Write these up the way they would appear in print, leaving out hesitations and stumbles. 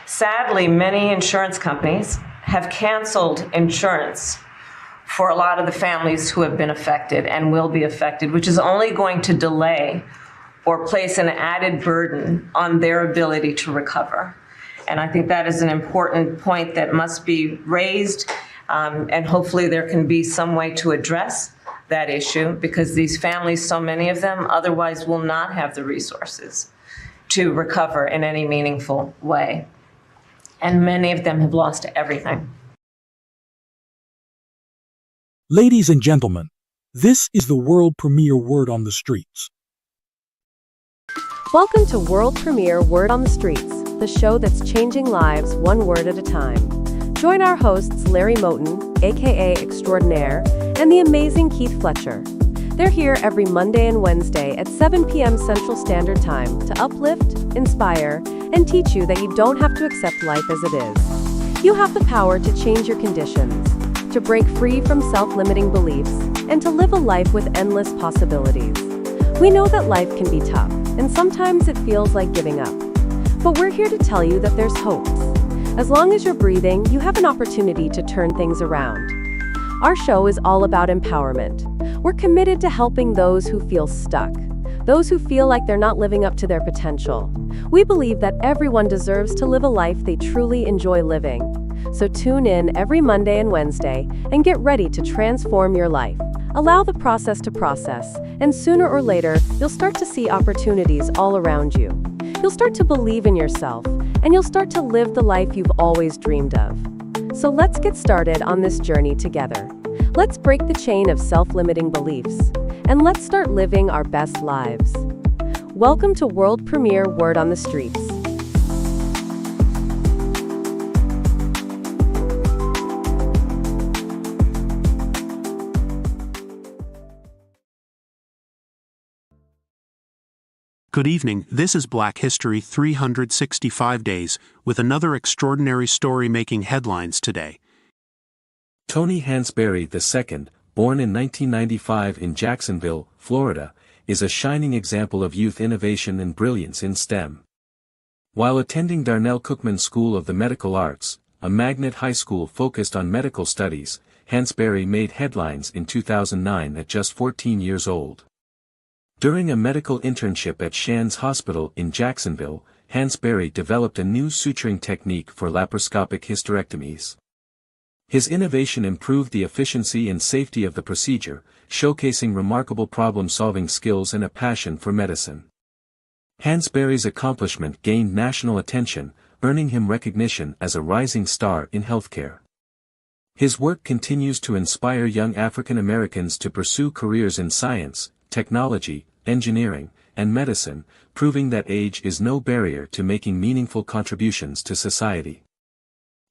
Sadly, many insurance companies have canceled insurance for a lot of the families who have been affected and will be affected, which is only going to delay or place an added burden on their ability to recover. And I think that is an important point that must be raised, and hopefully there can be some way to address that issue, because these families, so many of them, otherwise will not have the resources to recover in any meaningful way. And many of them have lost everything. Ladies and gentlemen, this is the world premiere Word on the Streets. Welcome to world premiere Word on the Streets, the show that's changing lives one word at a time. Join our hosts Larry Moten, aka Extraordinaire, and the amazing Keith Fletcher. They're here every Monday and Wednesday at 7 p.m. Central Standard Time to uplift, inspire, and teach you that you don't have to accept life as it is. You have the power to change your conditions, to break free from self-limiting beliefs, and to live a life with endless possibilities. We know that life can be tough, and sometimes it feels like giving up. But we're here to tell you that there's hope. As long as you're breathing, you have an opportunity to turn things around. Our show is all about empowerment. We're committed to helping those who feel stuck, those who feel like they're not living up to their potential. We believe that everyone deserves to live a life they truly enjoy living. So tune in every Monday and Wednesday and get ready to transform your life. Allow the process to process, and sooner or later, you'll start to see opportunities all around you. You'll start to believe in yourself, and you'll start to live the life you've always dreamed of. So let's get started on this journey together. Let's break the chain of self-limiting beliefs, and let's start living our best lives. Welcome to world premiere Word on the Streets. Good evening, this is Black History 365 Days, with another extraordinary story making headlines today. Tony Hansberry II, born in 1995 in Jacksonville, Florida, is a shining example of youth innovation and brilliance in STEM. While attending Darnell Cookman School of the Medical Arts, a magnet high school focused on medical studies, Hansberry made headlines in 2009 at just 14 years old. During a medical internship at Shands Hospital in Jacksonville, Hansberry developed a new suturing technique for laparoscopic hysterectomies. His innovation improved the efficiency and safety of the procedure, showcasing remarkable problem-solving skills and a passion for medicine. Hansberry's accomplishment gained national attention, earning him recognition as a rising star in healthcare. His work continues to inspire young African Americans to pursue careers in science, technology, engineering, and medicine, proving that age is no barrier to making meaningful contributions to society.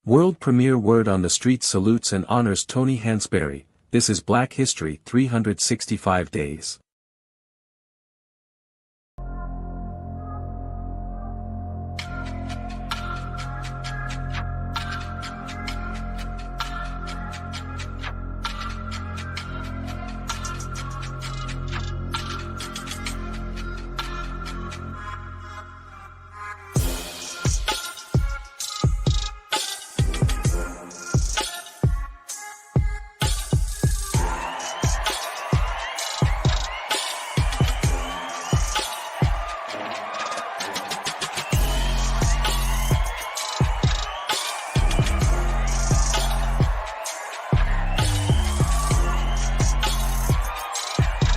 World premiere Word on the Street salutes and honors Tony Hansberry. This is Black History 365 Days.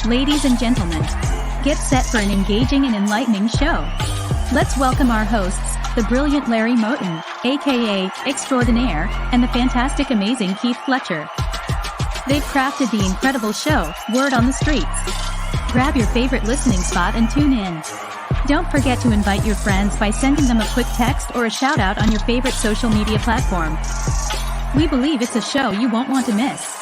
Ladies and gentlemen, get set for an engaging and enlightening show. Let's welcome our hosts, the brilliant Larry Moten, aka Extraordinaire, and the fantastic amazing Keith Fletcher. They've crafted the incredible show, Word on the Streets. Grab your favorite listening spot and tune in. Don't forget to invite your friends by sending them a quick text or a shout out on your favorite social media platform. We believe it's a show you won't want to miss.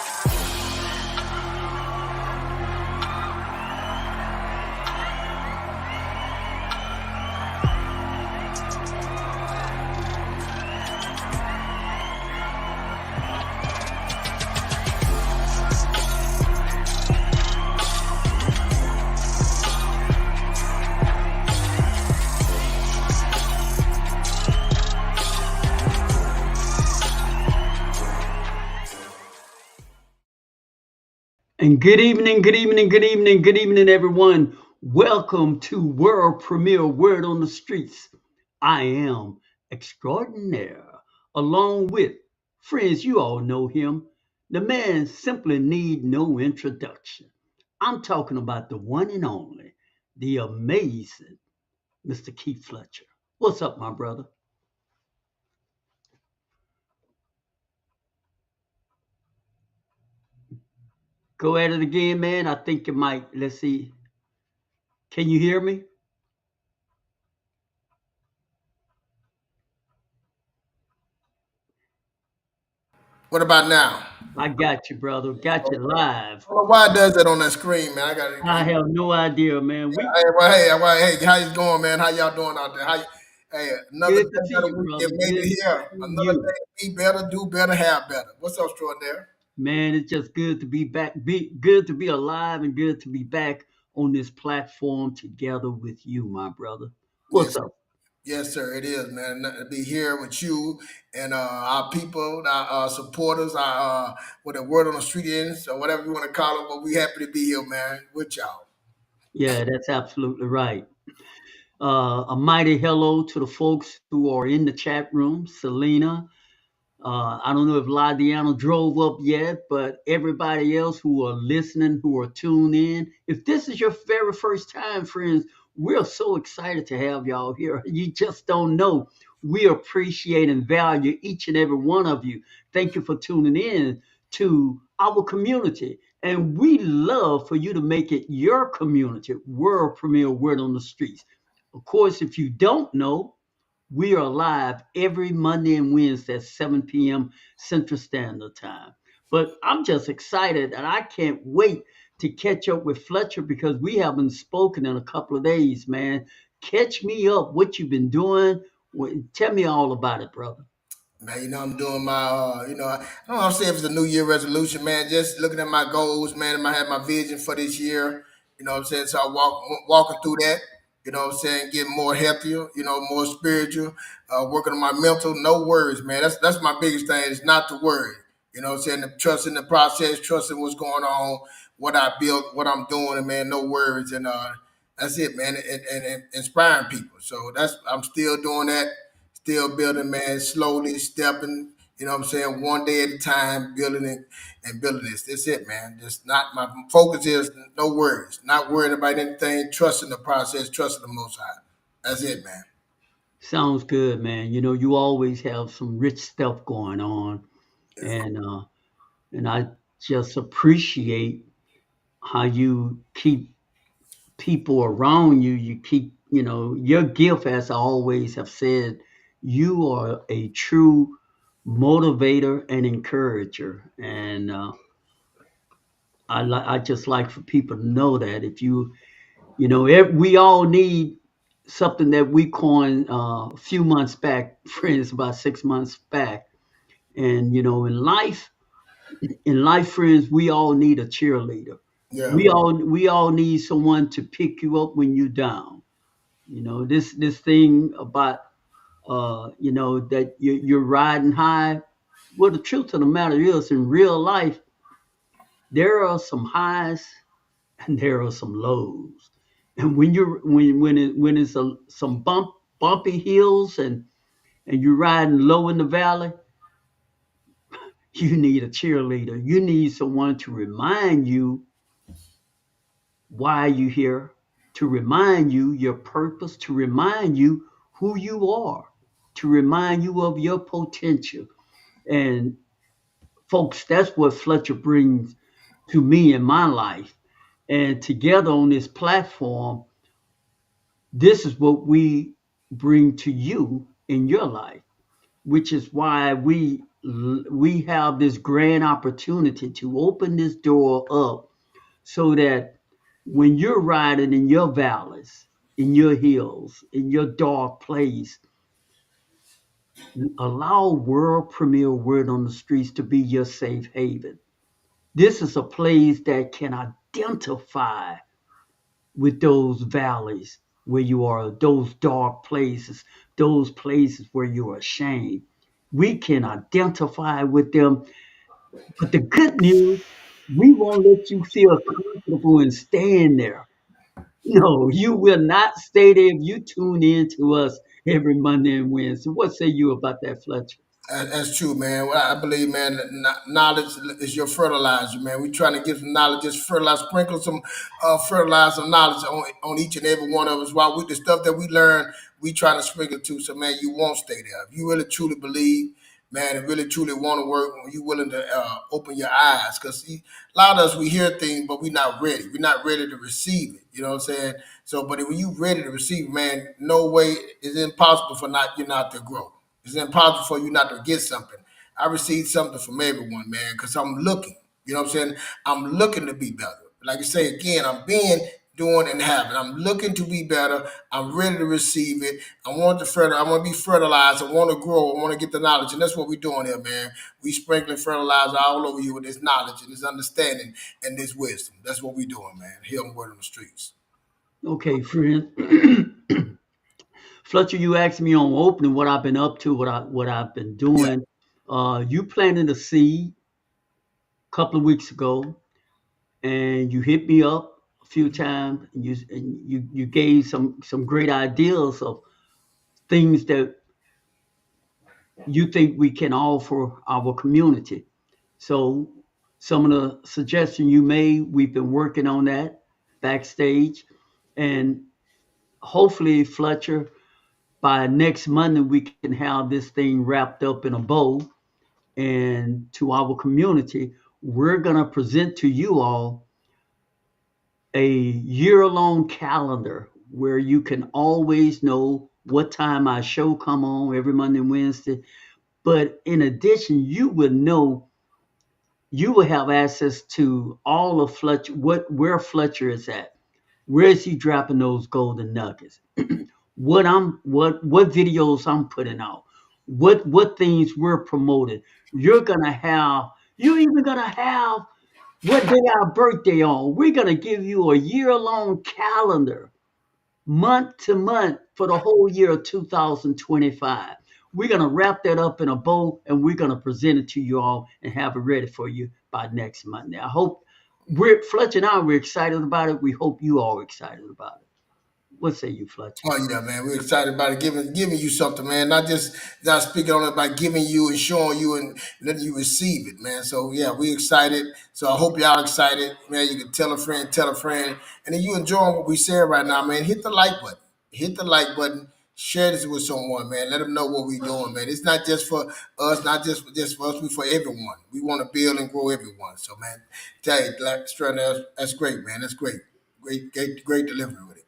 And good evening, everyone. Welcome to world premiere Word on the Streets. I am extraordinaire, along with friends. You all know him. The man simply need no introduction. I'm talking about the one and only, the amazing Mr. Keith Fletcher. What's up, my brother? Go at it again, man. I think you might. Let's see. Can you hear me? What about now? I got you, brother. Got you live. I don't know why it does that on that screen, man. I got to. I have no idea, man. We Hey, how you going, man? How y'all doing out there? Hey, another good to day, see another you, brother. weekend made Good it to here. see Another you. day, be better, do better, have better. What's up, extraordinaire? Man, it's just good to be back. Good to be alive and good to be back on this platform together with you, my brother. What's Yes, up? yes, sir. It is, man. To be here with you and our people, our supporters, our what the word on the street is, or whatever you want to call it. But we happy to be here, man, with y'all. Yeah, that's absolutely right. A mighty hello to the folks who are in the chat room. Selena, I don't know if Ladiana drove up yet, but everybody else who are listening, who are tuned in, if this is your very first time, friends, we're so excited to have y'all here. You just don't know. We appreciate and value each and every one of you. Thank you for tuning in to our community. And we love for you to make it your community, world premiere word on the streets. Of course, if you don't know, we are live every Monday and Wednesday at 7 p.m. Central Standard Time. But I'm just excited and I can't wait to catch up with Fletcher because we haven't spoken in a couple of days, man. Catch me up, what you've been doing. Tell me all about it, brother. Man, I'm doing my, I don't know if it's a New Year resolution, man. Just looking at my goals, man. I have my vision for this year. You know what I'm saying? So I walking through that. You know what I'm saying? Getting more healthier. More spiritual. Working on my mental. No worries, man. That's my biggest thing. Is not to worry. You know what I'm saying? Trusting the process, trusting what's going on, what I built, what I'm doing, and man, no worries. And that's it, man. And inspiring people. So I'm still doing that. Still building, man, slowly stepping, you know what I'm saying, one day at a time, building it and building this. That's it, man. Just not my focus is no worries, not worrying about anything, trusting the process, trusting the most high. That's it, man. Sounds good, man. You know, you always have some rich stuff going on. Yeah. And I just appreciate how you keep people around you. You keep, your gift, as I always have said, you are a true motivator and encourager. And I just like for people to know that if we all need something that we coined a few months back, friends, about 6 months back. And, in life, friends, we all need a cheerleader. Yeah. We all need someone to pick you up when you're down. This thing about that you're riding high. Well, the truth of the matter is, in real life, there are some highs and there are some lows. And when it's some bumpy hills and you're riding low in the valley, you need a cheerleader. You need someone to remind you why you're here, to remind you your purpose, to remind you who you are, to remind you of your potential. And folks, that's what Fletcher brings to me in my life. And together on this platform, this is what we bring to you in your life, which is why we have this grand opportunity to open this door up so that when you're riding in your valleys, in your hills, in your dark place, allow world premiere word on the streets to be your safe haven. This is a place that can identify with those valleys where you are, those dark places, those places where you are ashamed. We can identify with them. But the good news, we won't let you feel comfortable in staying there. No, you will not stay there if you tune in to us every Monday and Wednesday. What say you about that, Fletcher? That's true, man. Well, I believe, man, that knowledge is your fertilizer, man. We trying to get some knowledge, just fertilize, sprinkle some fertilizer knowledge on each and every one of us. While the stuff that we learn, we trying to sprinkle too. So, man, you won't stay there. If you really truly believe, man, and really truly want to work, you willing to open your eyes. Because a lot of us, we hear things, but we're not ready. We're not ready to receive it. You know what I'm saying? So, but when you ready to receive, man, no way is impossible for you not to grow. It's impossible for you not to get something. I receive something from everyone, man, because I'm looking. You know what I'm saying? I'm looking to be better. Like I say again, I'm being, doing, and having. I'm looking to be better. I'm ready to receive it. I want to be fertilized. I want to grow. I want to get the knowledge. And that's what we're doing here, man. We sprinkling fertilizer all over you with this knowledge and this understanding and this wisdom. That's what we're doing, man. Here on Word on the Streets. Okay, friend. Fletcher, you asked me on opening what I've been up to, what I've been Yeah. doing. You planted a seed a couple of weeks ago, and you hit me up a few times, and you gave some great ideas of things that you think we can offer our community. So some of the suggestions you made, we've been working on that backstage, and hopefully, Fletcher, by next Monday, we can have this thing wrapped up in a bow. And to our community, we're going to present to you all a year-long calendar where you can always know what time our show come on every Monday and Wednesday. But in addition, you will have access to all of Fletcher, where Fletcher is at. Where is he dropping those golden nuggets? What videos I'm putting out, what things we're promoting. You're even gonna have what day our birthday on. We're gonna give you a year-long calendar, month to month for the whole year of 2025. We're gonna wrap that up in a bow and we're gonna present it to you all and have it ready for you by next Monday. I hope Fletcher and I we're excited about it. We hope you all are excited about it. What say you, Fletcher? Oh yeah, man. We're excited about it, giving you something, man. Not speaking on it by giving you and showing you and letting you receive it, man. So yeah, we're excited. So I hope y'all excited, man. You can tell a friend, and then you enjoying what we saying right now, man. Hit the like button. Hit the like button. Share this with someone, man. Let them know what we're doing, man. It's not just for us, not just for us, but for everyone. We want to build and grow everyone. So man, tell you, like, that's great, man. That's great. Great delivery with it.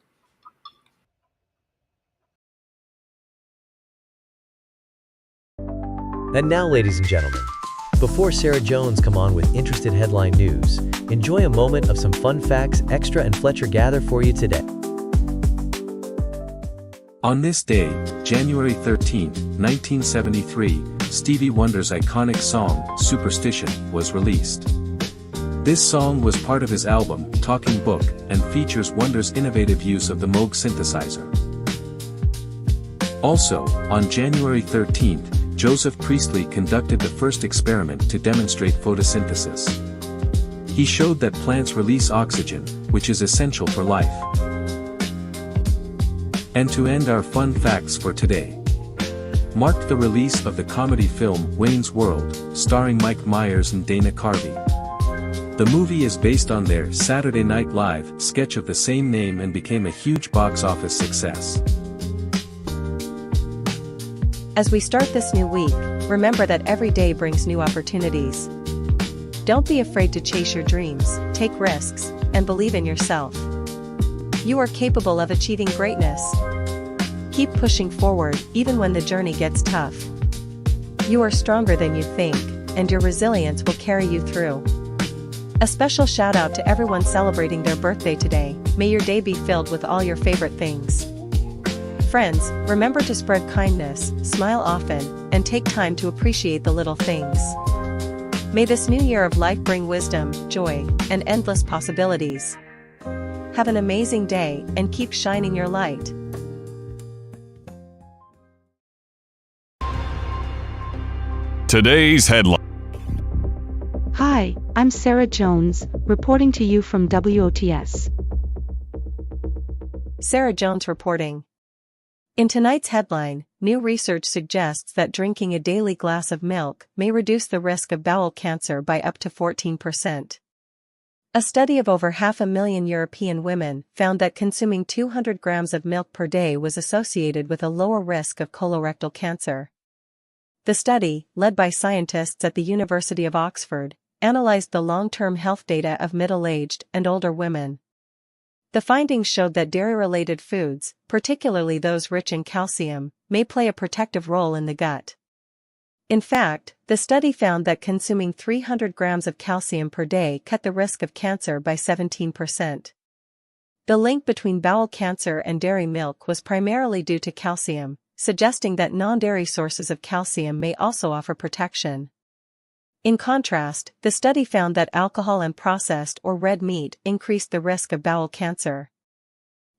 And now, ladies and gentlemen, before Sarah Jones come on with interested headline news, enjoy a moment of some fun facts Extra and Fletcher gather for you today. On this day, January 13, 1973, Stevie Wonder's iconic song, Superstition, was released. This song was part of his album, Talking Book, and features Wonder's innovative use of the Moog synthesizer. Also, on January 13th, Joseph Priestley conducted the first experiment to demonstrate photosynthesis. He showed that plants release oxygen, which is essential for life. And to end our fun facts for today, marked the release of the comedy film Wayne's World, starring Mike Myers and Dana Carvey. The movie is based on their Saturday Night Live sketch of the same name and became a huge box office success. As we start this new week, remember that every day brings new opportunities. Don't be afraid to chase your dreams, take risks, and believe in yourself. You are capable of achieving greatness. Keep pushing forward, even when the journey gets tough. You are stronger than you think, and your resilience will carry you through. A special shout out to everyone celebrating their birthday today. May your day be filled with all your favorite things. Friends, remember to spread kindness, smile often, and take time to appreciate the little things. May this new year of life bring wisdom, joy, and endless possibilities. Have an amazing day and keep shining your light. Today's headline. Hi, I'm Sarah Jones, reporting to you from WOTS. Sarah Jones reporting. In tonight's headline, new research suggests that drinking a daily glass of milk may reduce the risk of bowel cancer by up to 14%. A study of over 500,000 European women found that consuming 200 grams of milk per day was associated with a lower risk of colorectal cancer. The study, led by scientists at the University of Oxford, analyzed the long-term health data of middle-aged and older women. The findings showed that dairy-related foods, particularly those rich in calcium, may play a protective role in the gut. In fact, the study found that consuming 300 grams of calcium per day cut the risk of cancer by 17%. The link between bowel cancer and dairy milk was primarily due to calcium, suggesting that non-dairy sources of calcium may also offer protection. In contrast, the study found that alcohol and processed or red meat increased the risk of bowel cancer.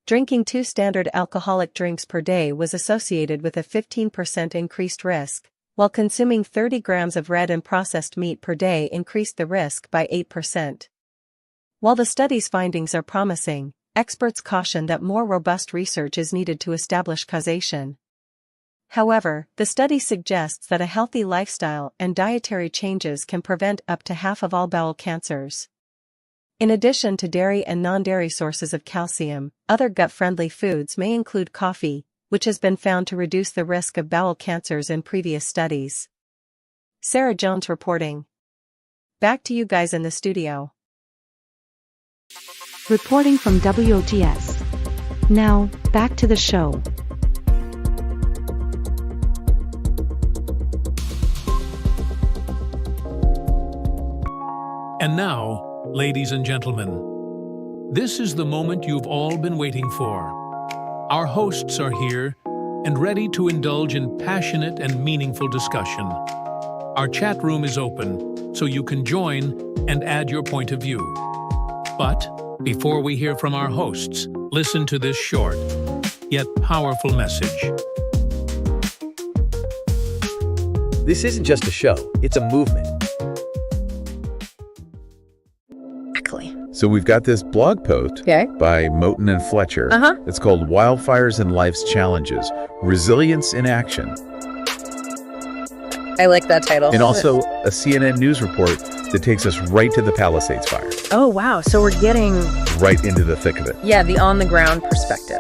Drinking 2 standard alcoholic drinks per day was associated with a 15% increased risk, while consuming 30 grams of red and processed meat per day increased the risk by 8%. While the study's findings are promising, experts caution that more robust research is needed to establish causation. However, the study suggests that a healthy lifestyle and dietary changes can prevent up to half of all bowel cancers. In addition to dairy and non-dairy sources of calcium, other gut-friendly foods may include coffee, which has been found to reduce the risk of bowel cancers in previous studies. Sarah Jones reporting. Back to you guys in the studio. Reporting from WOTS. Now, back to the show. And now, ladies and gentlemen, this is the moment you've all been waiting for. Our hosts are here and ready to indulge in passionate and meaningful discussion. Our chat room is open, so you can join and add your point of view. But before we hear from our hosts, listen to this short, yet powerful message. This isn't just a show, it's a movement. So we've got this blog post by Moten and Fletcher. It's called Wildfires and Life's Challenges, Resilience in Action. I like that title. And also a CNN news report that takes us right to the Palisades fire. Oh, wow. So we're getting right into the thick of it. Yeah, the on-the-ground perspective.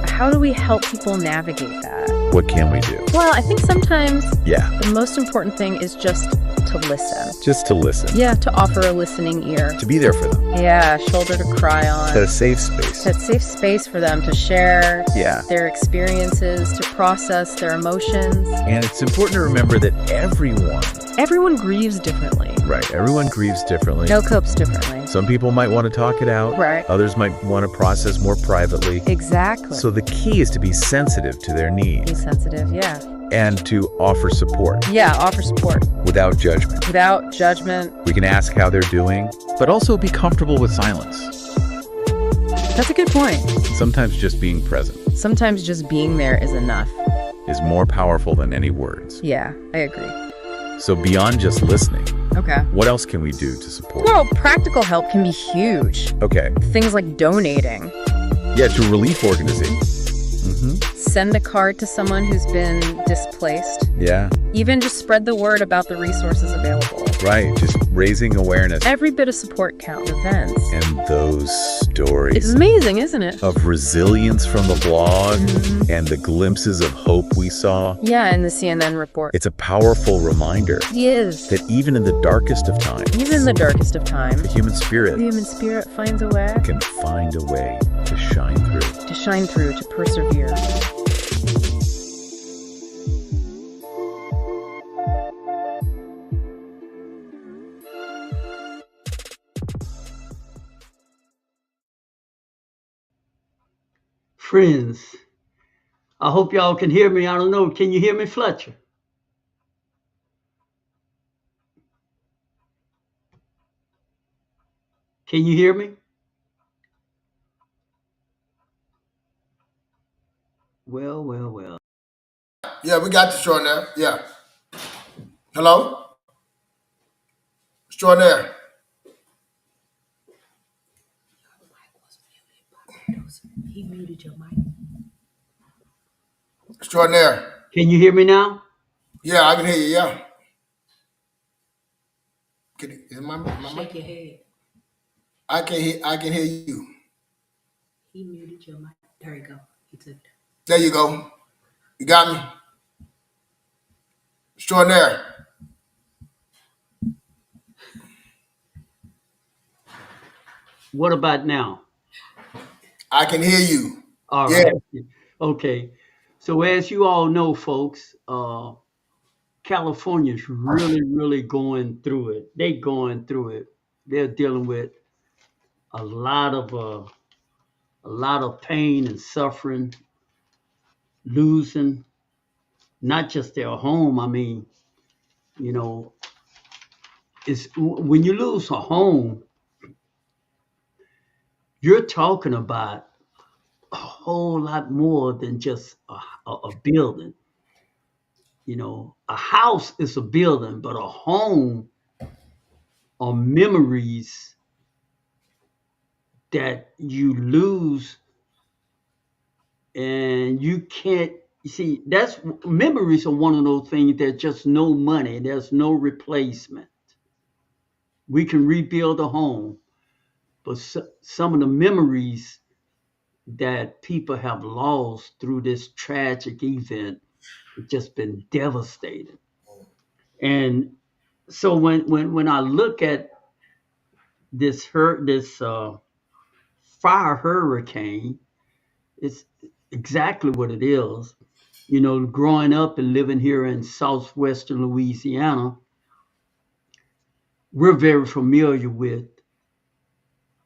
How do we help people navigate that? What can we do? Well, I think sometimes the most important thing is just to listen. Just to listen. Yeah, to offer a listening ear. To be there for them. Yeah, shoulder to cry on. A safe space. That safe space for them to share their experiences, to process their emotions. And it's important to remember that everyone grieves differently. Right, everyone grieves differently. No copes differently. Some people might want to talk it out. Right. Others might want to process more privately. Exactly. So the key is to be sensitive to their needs. Be sensitive, And to offer support. Yeah, offer support. Without judgment. Without judgment. We can ask how they're doing, but also be comfortable with silence. That's a good point. Sometimes just being present. Sometimes just being there is enough. Is more powerful than any words. Yeah, I agree. So beyond just listening, what else can we do to support? Well, practical help can be huge. Things like donating. Yeah, to relief organizations. Send a card to someone who's been displaced. Yeah. Even just spread the word about the resources available. Right, just raising awareness. Every bit of support counts. Events. And those stories. It's amazing, isn't it? Of resilience from the blog and the glimpses of hope we saw. Yeah, in the CNN report. It's a powerful reminder. It is. That even in the darkest of times. The human spirit. Finds a way. Can find a way to shine through. To persevere. Friends, I hope y'all can hear me. I don't know. Can you hear me, Fletcher? Can you hear me? Well. Yeah, we got the show now. Yeah. Hello? Extraordinaire. He muted your mic. Extraordinaire. Can you hear me now? Yeah, I can hear you. Yeah. Is my Shake mic? your head. I can hear you. He muted your mic. There you go. He took it. There you go. You got me. Extraordinaire. What about now? I can hear you. All right. Okay. So as you all know, folks, California's really, really going through it. They going through it. They're dealing with a lot of pain and suffering, losing not just their home. I mean, you know, it's when you lose a home, you're talking about a whole lot more than just a building. You know, a house is a building, but a home are memories that you lose, and you can't. You see, that's memories are one of those things that just no money, there's no replacement. We can rebuild a home, but some of the memories that people have lost through this tragic event have just been devastating. And so when I look at this fire hurricane, it's exactly what it is. You know, growing up and living here in southwestern Louisiana, we're very familiar with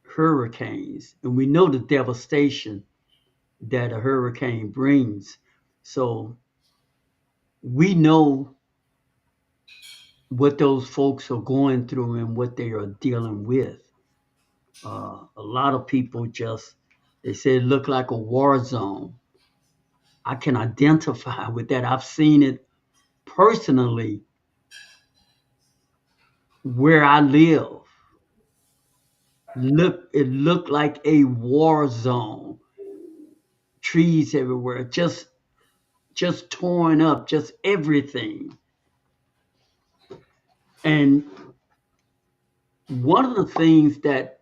hurricanes, and we know the devastation that a hurricane brings. So we know what those folks are going through and what they are dealing with. A lot of people they say it looked like a war zone. I can identify with that. I've seen it personally where I live. It looked like a war zone. Trees everywhere, just torn up, just everything. And one of the things that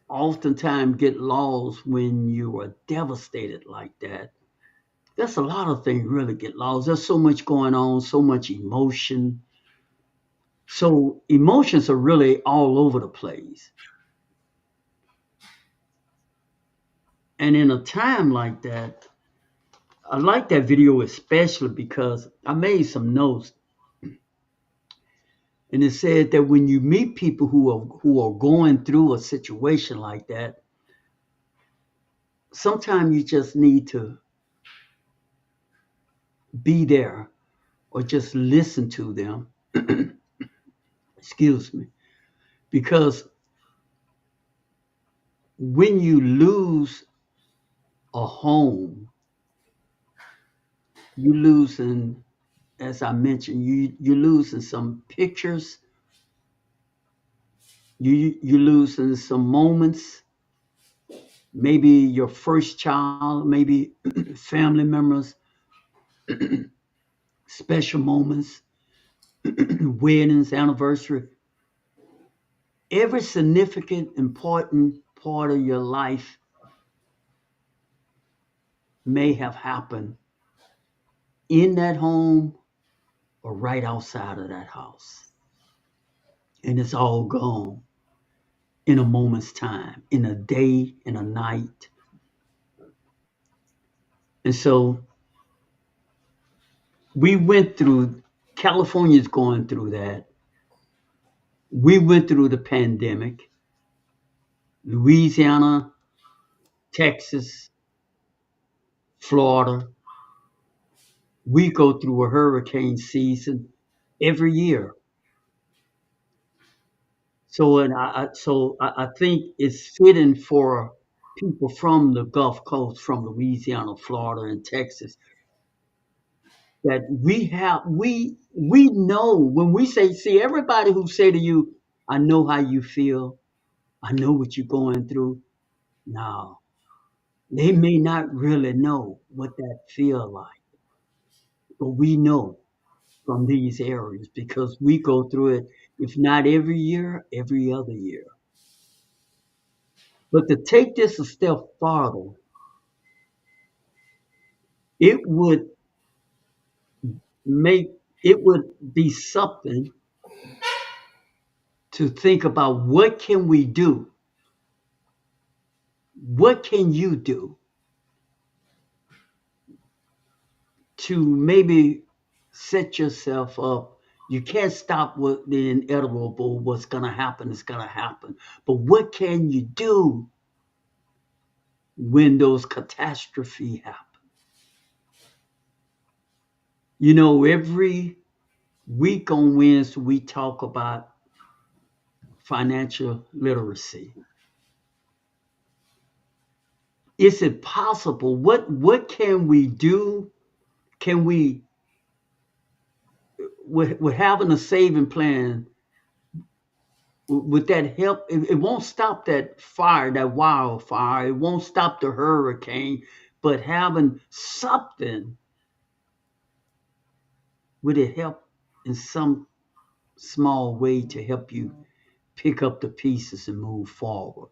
oftentimes get lost when you are devastated like that, there's a lot of things really get lost. There's so much going on, so much emotion. So emotions are really all over the place. And in a time like that, I like that video especially because I made some notes. And it said that when you meet people who are going through a situation like that, sometimes you just need to be there or just listen to them. Excuse me. Because when you lose a home, you losing, as I mentioned, you're losing some pictures, you losing some moments, maybe your first child, maybe family members, special moments, weddings, anniversary. Every significant, important part of your life may have happened in that home or right outside of that house. And it's all gone in a moment's time, in a day, in a night. And so California's going through that. We went through the pandemic. Louisiana, Texas, Florida. We go through a hurricane season every year. So I think it's fitting for people from the Gulf Coast, from Louisiana, Florida, and Texas, that we know when we say, see, everybody who say to you, I know how you feel. I know what you're going through. No, they may not really know what that feel like, but we know from these areas because we go through it, if not every year, every other year. But to take this a step farther, it would make it would be something to think about what can we do? What can you do to maybe set yourself up? You can't stop what the inevitable, what's gonna happen is gonna happen. But what can you do when those catastrophes happen? You know, every week on Wednesday we talk about financial literacy. Is it possible? What can we do? Can we with having a saving plan, would that help? It won't stop that fire, that wildfire. It won't stop the hurricane, but having something, would it help in some small way to help you pick up the pieces and move forward?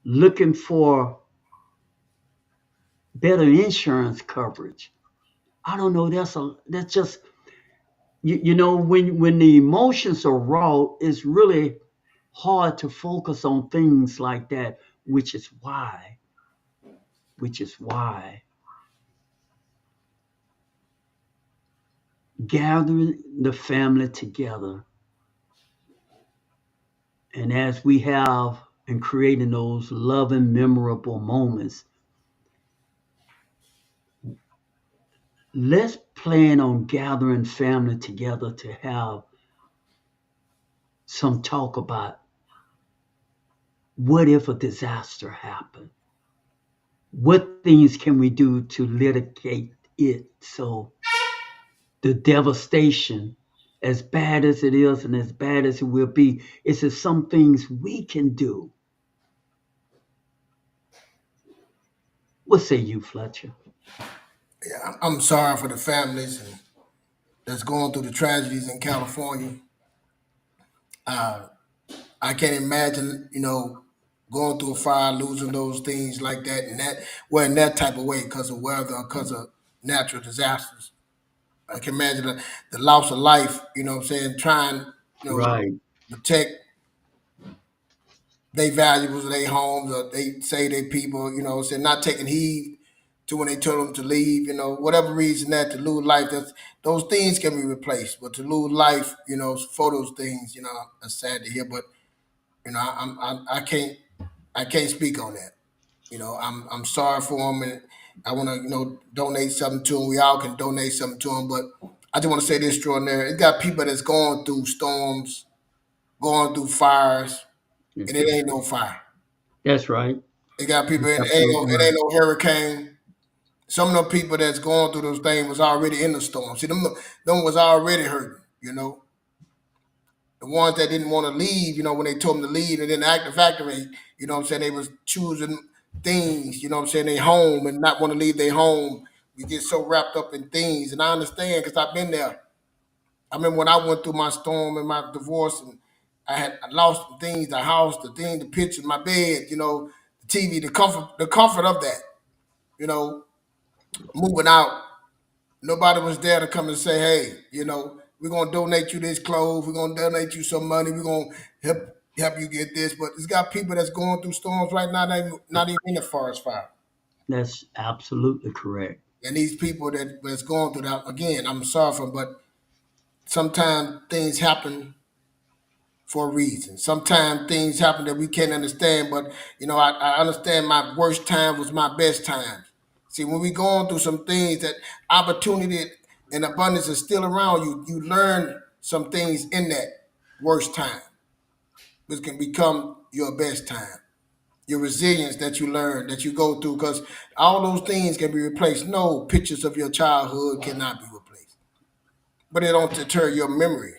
Looking for better insurance coverage. I don't know. That's just you know when the emotions are raw, it's really hard to focus on things like that, which is why gathering the family together, and as we have and creating those loving, memorable moments, let's plan on gathering family together to have some talk about what if a disaster happened? What things can we do to mitigate it so the devastation, as bad as it is and as bad as it will be, is there some things we can do? What say you, Fletcher? Yeah, I'm sorry for the families that's going through the tragedies in California. I can't imagine, going through a fire, losing those things like that, and in that type of way because of weather, because of natural disasters. I can imagine the loss of life, what I'm saying, trying, Right. protect their valuables, their homes, or they say their people, what I'm saying, not taking heed to when they tell them to leave, whatever reason that to lose life, those things can be replaced. But to lose life, for those things, it's sad to hear. But I can't speak on that. I'm sorry for them, and I want to donate something to them. We all can donate something to them, but I just want to say this extraordinary. It got people that's going through storms, going through fires, and it ain't no fire. That's right. It got people, and Absolutely it ain't no hurricane. Some of the people that's going through those things was already in the storm. See, them was already hurting. The ones that didn't want to leave, when they told them to leave and didn't activate, what I'm saying, they was choosing things, what I'm saying, they home and not want to leave their home. We get so wrapped up in things, and I understand because I've been there. I remember when I went through my storm and my divorce, and I lost the things, the house, the thing, the pictures, my bed, the TV, the comfort of that, moving out. Nobody was there to come and say, hey, we're gonna donate you this clothes, we're gonna donate you some money, we're gonna help you get this. But it's got people that's going through storms right now, not even in the forest fire. That's absolutely correct. And these people that's going through that, again, I'm sorry for them, but sometimes things happen for a reason. Sometimes things happen that we can't understand, but I understand my worst time was my best time. See, when we going through some things, that opportunity and abundance is still around you. You learn some things in that worst time, which can become your best time. Your resilience that you learn, that you go through, because all those things can be replaced. No pictures of your childhood cannot be replaced, but it don't deter your memory.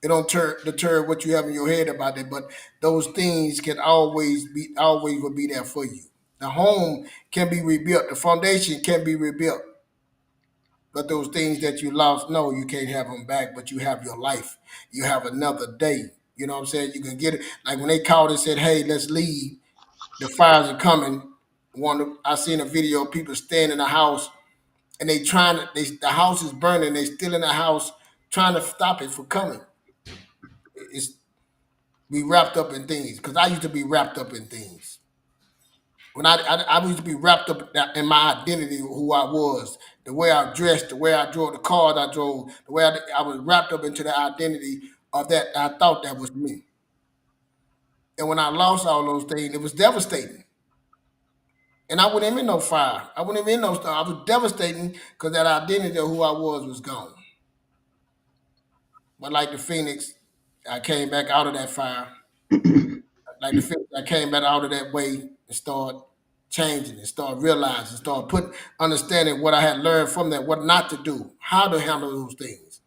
It don't deter what you have in your head about it, but those things can always will be there for you. The home can be rebuilt. The foundation can be rebuilt. But those things that you lost, no, you can't have them back, but you have your life. You have another day. You know what I'm saying? You can get it. Like when they called and said, hey, let's leave. The fires are coming. I seen a video of people staying in the house and the house is burning. They still in the house trying to stop it from coming. It's be wrapped up in things. Because I used to be wrapped up in things. When I used to be wrapped up in my identity, who I was, the way I dressed, the way I drove, the cars I drove, the way I was wrapped up into the identity of that. I thought that was me. And when I lost all those things, it was devastating. And I wouldn't even in no fire. I wouldn't even in no stuff. I was devastating because that identity of who I was gone. But like the Phoenix, I came back out of that fire. Like the Phoenix, I came back out of that way and started changing and start realizing, start understanding what I had learned from that, what not to do, how to handle those things.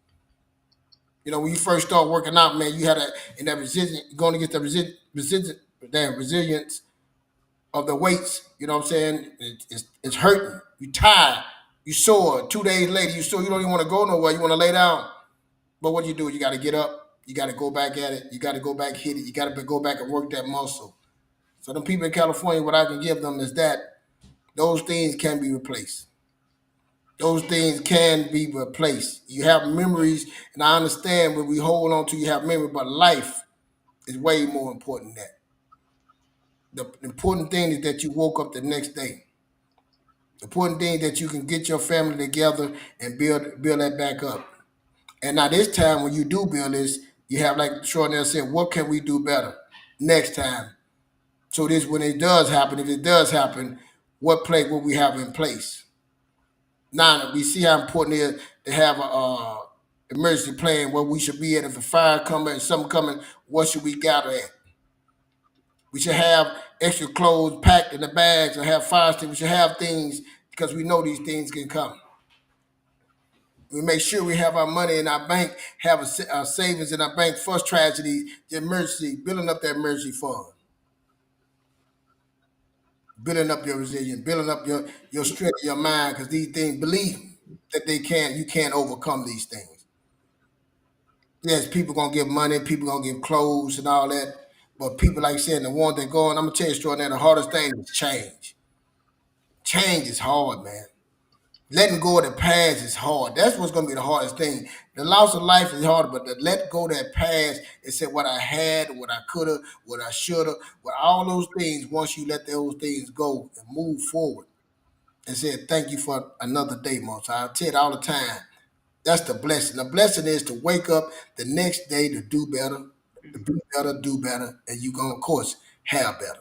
You know, when you first start working out, man, you had that resilience, you're going to get the resilience of the weights. You know what I'm saying? It's hurting. You tired. You sore. 2 days later, you sore. You don't even want to go nowhere. You want to lay down. But what you do, you got to get up. You got to go back at it. You got to go back, hit it. You got to go back and work that muscle. So the people in California, what I can give them is that those things can be replaced. Those things can be replaced. You have memories, and I understand when we hold on to you have memory, but life is way more important than that. The important thing is that you woke up the next day. The important thing is that you can get your family together and build that back up. And now this time when you do build this, you have, like Shortnell said, what can we do better next time? So this, when it does happen, if it does happen, what play will we have in place? Now we see how important it is to have a emergency plan where we should be at. If a fire coming and something coming, what should we gather at? We should have extra clothes packed in the bags or have fire station. We should have things because we know these things can come. We make sure we have our money in our bank, have our savings in our bank for tragedy, the emergency, building up that emergency fund. Building up your resilience, building up your strength of your mind, because these things, believe that you can't overcome these things. Yes, people gonna give money, people gonna give clothes and all that, but people, like I said, the ones that go on, I'm gonna tell you straight now, the hardest thing is change. Change is hard, man. Letting go of the past is hard. That's what's gonna be the hardest thing. The loss of life is hard, but to let go of that past and say what I had, what I coulda, what I shoulda, with all those things, once you let those things go and move forward and say thank you for another day, Most. I tell it all the time. That's the blessing. The blessing is to wake up the next day to do better, do better, and you gonna, of course, have better.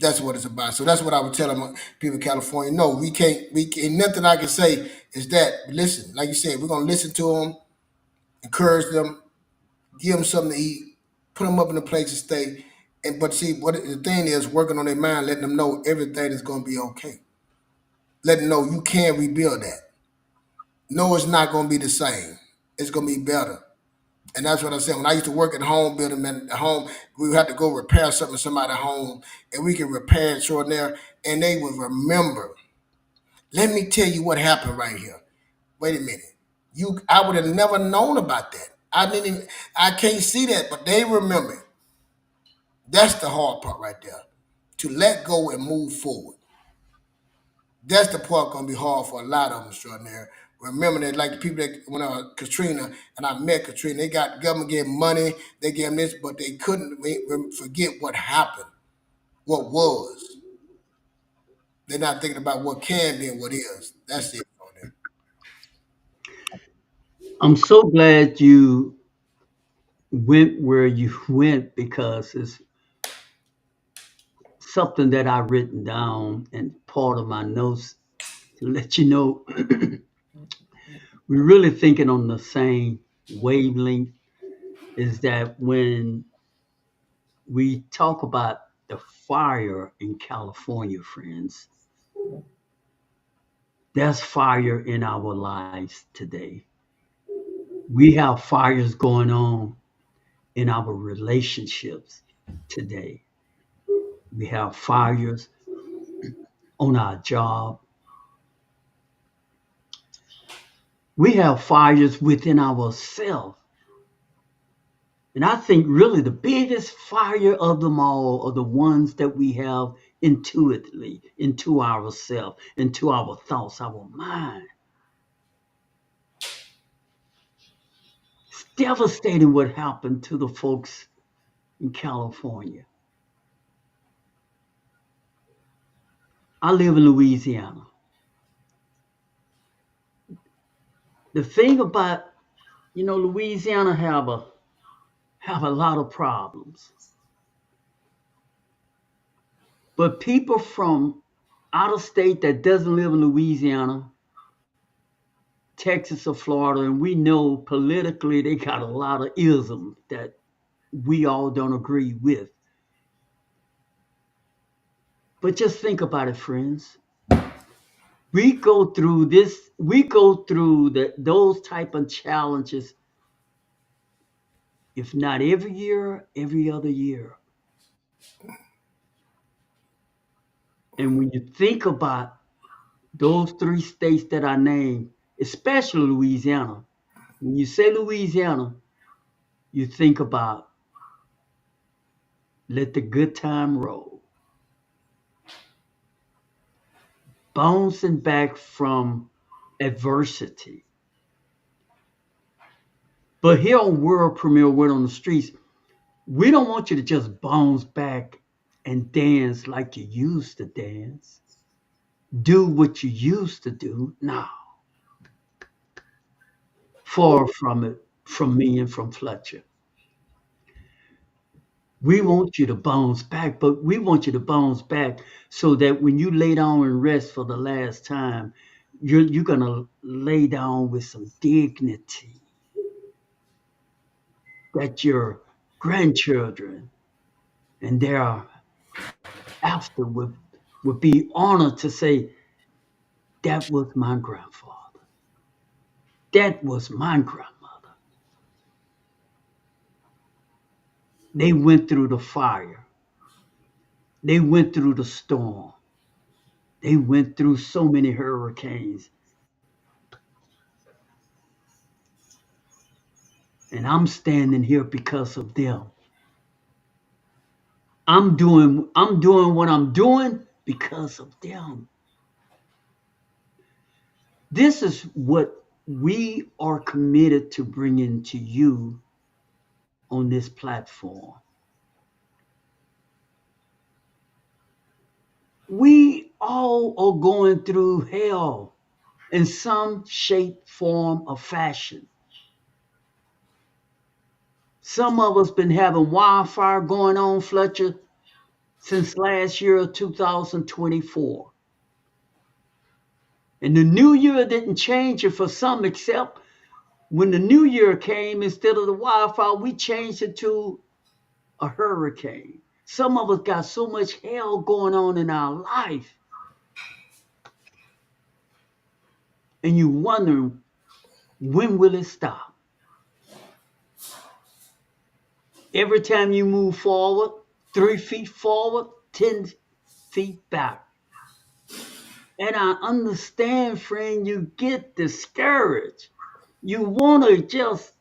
That's what it's about. So that's what I would tell them, people in California. No, we can't, nothing I can say is that, listen, like you said, we're going to listen to them, encourage them, give them something to eat, put them up in a place to stay. But see, what the thing is, working on their mind, letting them know everything is going to be okay. Let them know you can rebuild that. No, it's not going to be the same. It's going to be better. And that's what I said. When I used to work at home building, man, at home, we would have to go repair something in somebody's home, and we could repair it short there, and they would remember. Let me tell you what happened right here. Wait a minute. I would have never known about that. I can't see that, but they remember. That's the hard part right there. To let go and move forward. That's the part gonna be hard for a lot of them extraordinary. Remember that, like the people that when Katrina, and I met Katrina, they got government gave money, they gave them this, but they couldn't forget what happened, what was. They're not thinking about what can be and what is. That's it. I'm so glad you went where you went, because it's something that I've written down and part of my notes to let you know we're really thinking on the same wavelength. Is that when we talk about the fire in California, friends, there's fire in our lives today. We have fires going on in our relationships today. We have fires on our job. We have fires within ourselves. And I think really the biggest fire of them all are the ones that we have intuitively into ourselves, into our thoughts, our mind. It's devastating what happened to the folks in California. I live in Louisiana. The thing about, Louisiana have a lot of problems. But people from out of state that doesn't live in Louisiana, Texas or Florida, and we know politically they got a lot of isms that we all don't agree with. But just think about it, friends. We go through those type of challenges, if not every year, every other year. And when you think about those 3 states that I named, especially Louisiana, when you say Louisiana, you think about let the good time roll. Bouncing back from adversity. But here on World Premiere Word on the Streets, we don't want you to just bounce back and dance like you used to dance. Do what you used to do. No. Far from it, from me and from Fletcher. We want you to bounce back, but we want you to bounce back so that when you lay down and rest for the last time, you're going to lay down with some dignity that your grandchildren and thereafter would be honored to say, that was my grandfather. That was my grandmother. They went through the fire. They went through the storm. They went through so many hurricanes. And I'm standing here because of them. I'm doing what I'm doing because of them. This is what we are committed to bringing to you on this platform. We all are going through hell in some shape, form, or fashion. Some of us been having wildfire going on, Fletcher, since last year of 2024. And the new year didn't change it for some, except when the new year came, instead of the wildfire, we changed it to a hurricane. Some of us got so much hell going on in our life. And you wonder, when will it stop? Every time you move forward, 3 feet forward, 10 feet back. And I understand, friend, you get discouraged. You want to just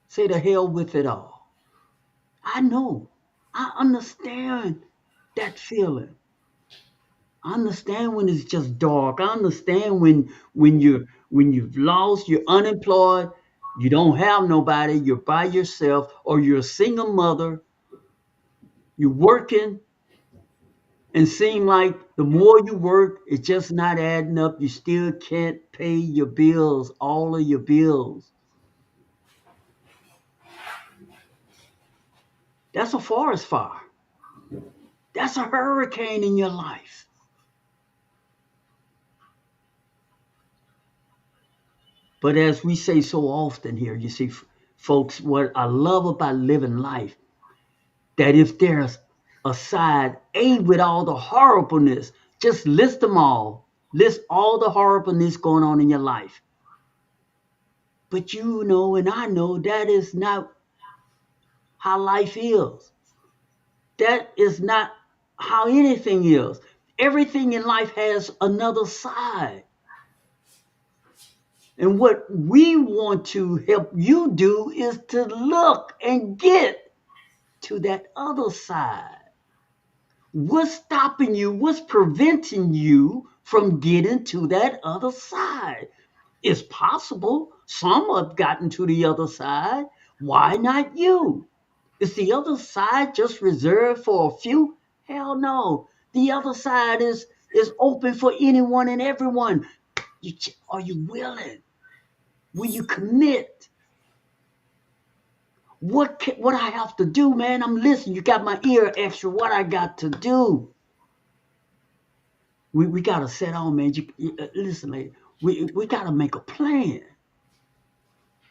say to hell with it all. I know. I understand that feeling. I understand when it's just dark. I understand when you've lost, you're unemployed, you don't have nobody, you're by yourself, or you're a single mother, you're working, and seem like the more you work, it's just not adding up. You still can't pay your bills, all of your bills. That's a forest fire. That's a hurricane in your life. But as we say so often here, you see, folks, what I love about living life, that if there's a side A with all the horribleness, just list them all. List all the horribleness going on in your life. But you know, and I know that is not how life is. That is not how anything is. Everything in life has another side. And what we want to help you do is to look and get to that other side. What's stopping you? What's preventing you from getting to that other side? It's possible some have gotten to the other side. Why not you? Is the other side just reserved for a few? Hell no. The other side is open for anyone and everyone. Are you willing? Will you commit? What I have to do, man? I'm listening. You got my ear extra. What I got to do? We got to set on, man. Listen, lady. We got to make a plan.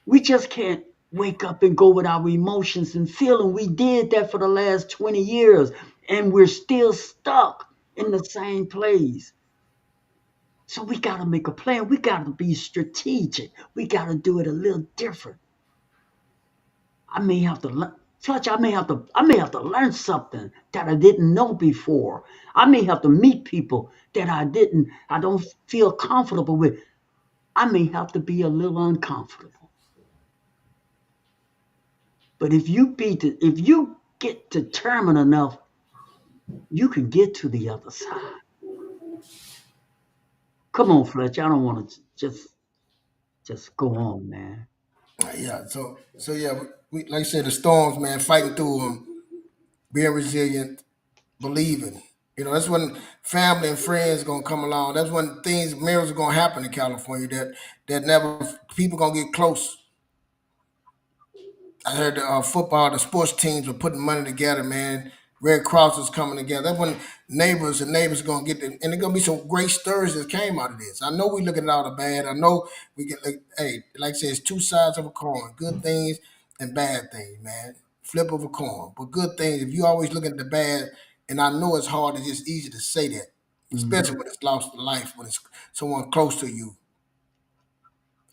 We just can't wake up and go with our emotions and feeling. We did that for the last 20 years, and we're still stuck in the same place. So we got to make a plan. We got to be strategic. We got to do it a little different. I may have to learn. Fletcher, I may have to learn something that I didn't know before. I may have to meet people that I don't feel comfortable with. I may have to be a little uncomfortable. But if you get determined enough, you can get to the other side. Come on, Fletcher. I don't want to just go on, man. Yeah. So yeah, we like I said, the storms, man, fighting through them, being resilient, believing. You know, that's when family and friends gonna come along. That's when miracles are gonna happen in California. That never people gonna get close. I heard the sports teams were putting money together, man. Red Cross is coming together. That's when neighbors are gonna get them, and there's gonna be some great stirs that came out of this. I know we looking at all the bad. I know we get like I said, it's two sides of a coin: good things and bad things, man. Flip of a coin, but good things. If you always look at the bad, and I know it's hard, it's just easy to say that, especially when it's lost a life, when it's someone close to you.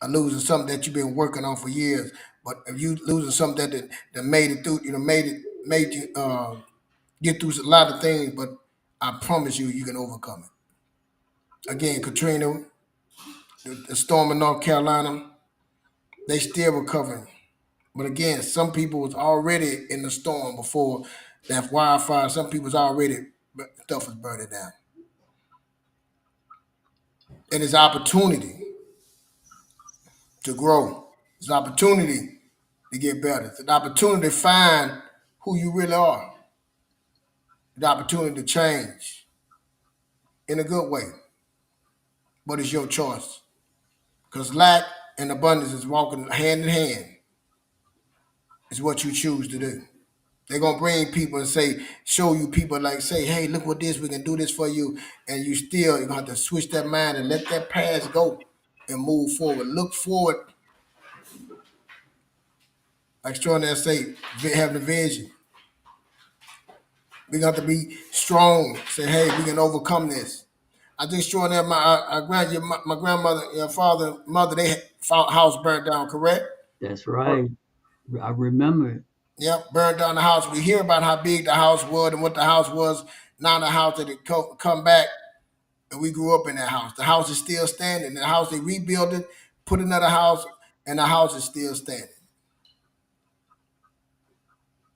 Losing something that you've been working on for years. But if you losing something that made it through, made you get through a lot of things, but I promise you can overcome it. Again, Katrina, the storm in North Carolina, they still recovering. But again, some people was already in the storm before that wildfire. Some people's already stuff is burning down. And it's opportunity to grow. It's an opportunity to get better. It's an opportunity to find who you really are. The opportunity to change in a good way. But it's your choice. Because lack and abundance is walking hand in hand. It's what you choose to do. They're going to bring people and show you people say, hey, look what this, we can do this for you. And you're going to have to switch that mind and let that past go and move forward. Look forward. Like Extraordinaire say, having a vision. We got to be strong. Say, hey, we can overcome this. I think Extraordinaire, my grandmother, your father, mother, they found house burned down, correct? That's right. I remember it. Yep, burned down the house. We hear about how big the house was and what the house was. Now the house that it come back, and we grew up in that house. The house is still standing. The house, they rebuilt it, put another house, and the house is still standing.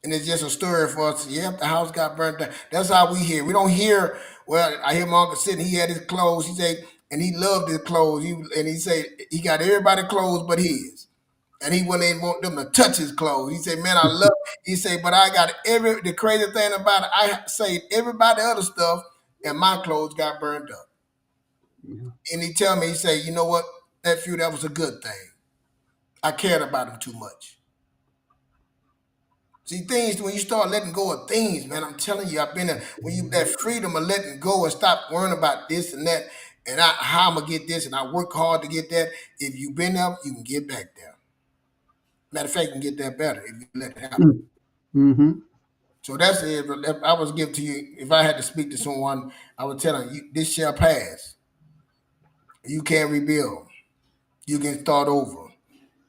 And it's just a story for us. Yep, the house got burnt down. That's how we hear. We don't hear, well, I hear my uncle sitting, he had his clothes, he said, and he loved his clothes. He said he got everybody's clothes but his. And he wouldn't even want them to touch his clothes. He said, man, I love it. He said, but I got the crazy thing about it, I saved everybody other stuff, and my clothes got burned up. Yeah. And he tell me, he said, you know what, that was a good thing. I cared about him too much. See, things, when you start letting go of things, man, I'm telling you, I've been there. When you that freedom of letting go and stop worrying about this and that, and how I'm going to get this, and I work hard to get that. If you've been there, you can get back there. Matter of fact, you can get that better if you let it happen. Mm-hmm. So that's it. I was giving to you, if I had to speak to someone, I would tell them, this shall pass. You can't rebuild. You can start over.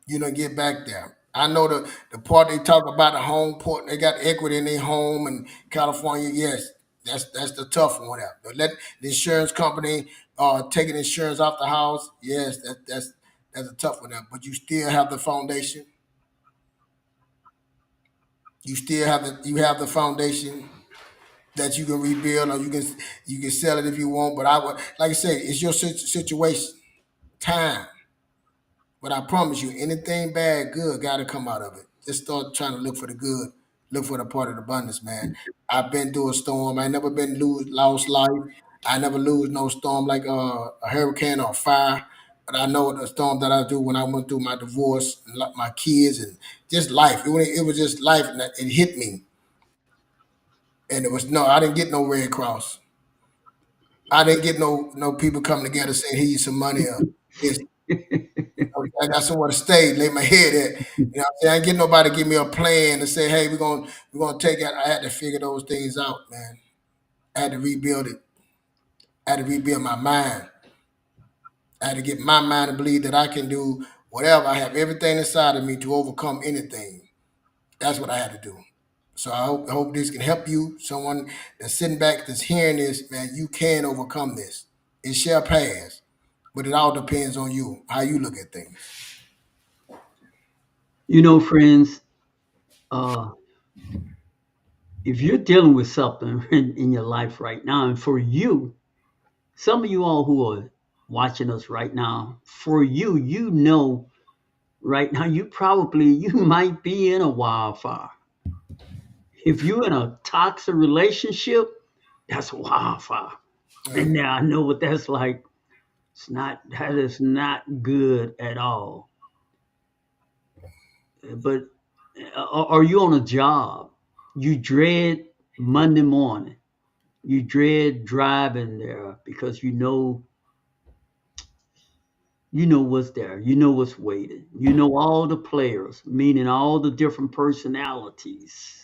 you know, get back there. I know the part they talk about the home port, they got equity in their home in California. Yes, that's the tough one out. But let the insurance company taking insurance off the house. Yes, that's a tough one out. But you still have the foundation. You still have the foundation that you can rebuild, or you can sell it if you want. But I would, like I said, it's your situation, time. But I promise you, anything bad, good got to come out of it. Just start trying to look for the good, look for the part of the abundance, man. I've been through a storm. I never been lost life. I never lose no storm like a hurricane or a fire. But I know the storm that I do when I went through my divorce, and my kids, and just life. It was just life, and it hit me. And it was I didn't get no Red Cross. I didn't get no people coming together saying, "Here's some money." I got somewhere to stay, lay my head at. You know what I'm saying? I didn't get nobody to give me a plan to say, "Hey, we're gonna take it." I had to figure those things out, man. I had to rebuild it. I had to rebuild my mind. I had to get my mind to believe that I can do whatever. I have everything inside of me to overcome anything. That's what I had to do. So I hope this can help you. Someone that's sitting back, that's hearing this, man, you can overcome this. It shall pass, but it all depends on you, how you look at things. You know, friends, if you're dealing with something in your life right now, and for you, some of you all who are watching us right now, for you, you know, right now, you might be in a wildfire. If you're in a toxic relationship, that's a wildfire. And now I know what that's like. That is not good at all. But are you on a job? You dread Monday morning. You dread driving there because you know what's there. You know what's waiting. You know all the players, meaning all the different personalities.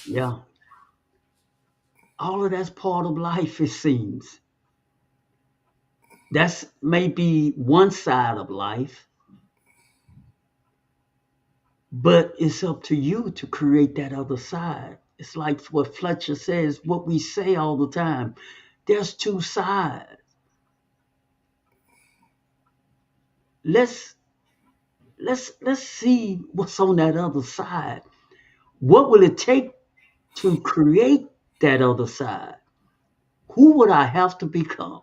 Yeah. All of that's part of life, it seems. That's maybe one side of life, but it's up to you to create that other side. It's like what Fletcher says, what we say all the time. There's two sides. Let's see what's on that other side. What will it take to create that other side? Who would I have to become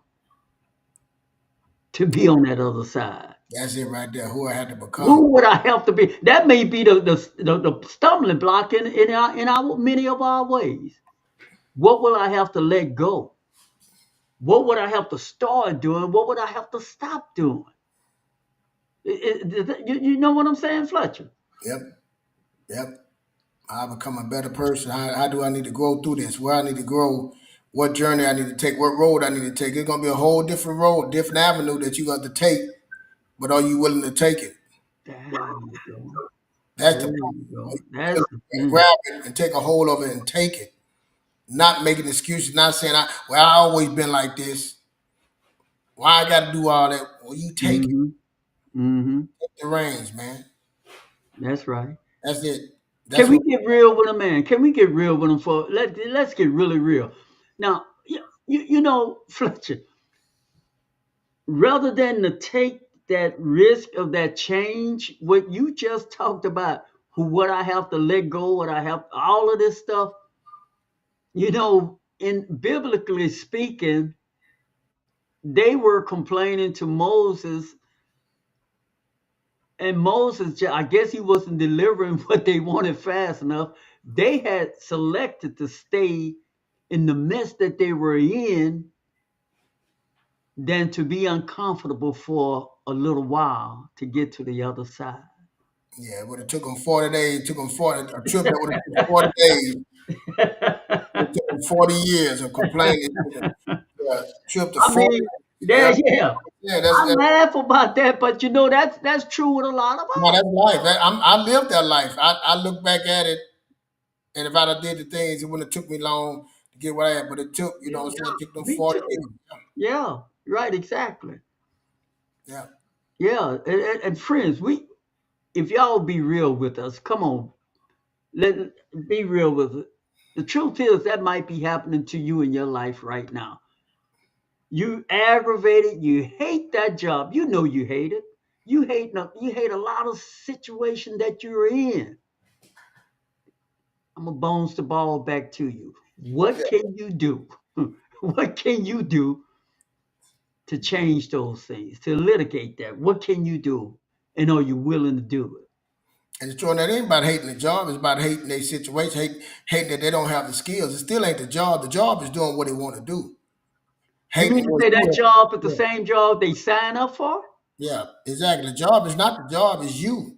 to be on that other side? That's it right there. Who I had to become. Who would I have to be? That may be the stumbling block in our many of our ways. What will I have to let go? What would I have to start doing? What would I have to stop doing? You know what I'm saying, Fletcher? Yep. I become a better person. How do I need to grow through this? Where I need to grow? What journey I need to take? What road I need to take? It's gonna be a whole different road, different avenue that you got to take. But are you willing to take it? That's the problem. Grab it and take a hold of it and take it. Not making excuses. Not saying I always been like this. Why I got to do all that? Well, you take it. Mm-hmm. Take the reins, man. That's right. That's it. Can we get real with a man? Can we get real with him let's get really real. Now, you know, Fletcher, rather than to take that risk of that change, what you just talked about, what I have to let go, what I have, all of this stuff, you know, in biblically speaking, they were complaining to Moses, and Moses, I guess he wasn't delivering what they wanted fast enough. They had selected to stay in the midst that they were in than to be uncomfortable for a little while to get to the other side. Yeah, it would have took them 40 days. It took them 40, a trip that would have taken 40 days. It took them 40 years of complaining. Trip to 40. Yeah. I laugh about that, but you know that's true with a lot of us. No, that's life. I lived that life. I look back at it, and if I'd have did the things, it wouldn't have took me long to get what I had. But it took, it took them 40 days. Yeah, right, exactly. Yeah. Yeah, and friends, if y'all be real with us, come on, let be real with it. The truth is that might be happening to you in your life right now. You aggravated, you hate that job. You know you hate it. You hate a lot of situation that you're in. I'm gonna bones the ball back to you. What can you do? What can you do to change those things, to litigate that? What can you do? And are you willing to do it? And it's true that ain't about hating the job, it's about hating their situation, hating that they don't have the skills. It still ain't the job. The job is doing what they want to do. You Hating mean to what say that job is the yeah, same job they sign up for? yeah, exactly. The job is not the job, it's you.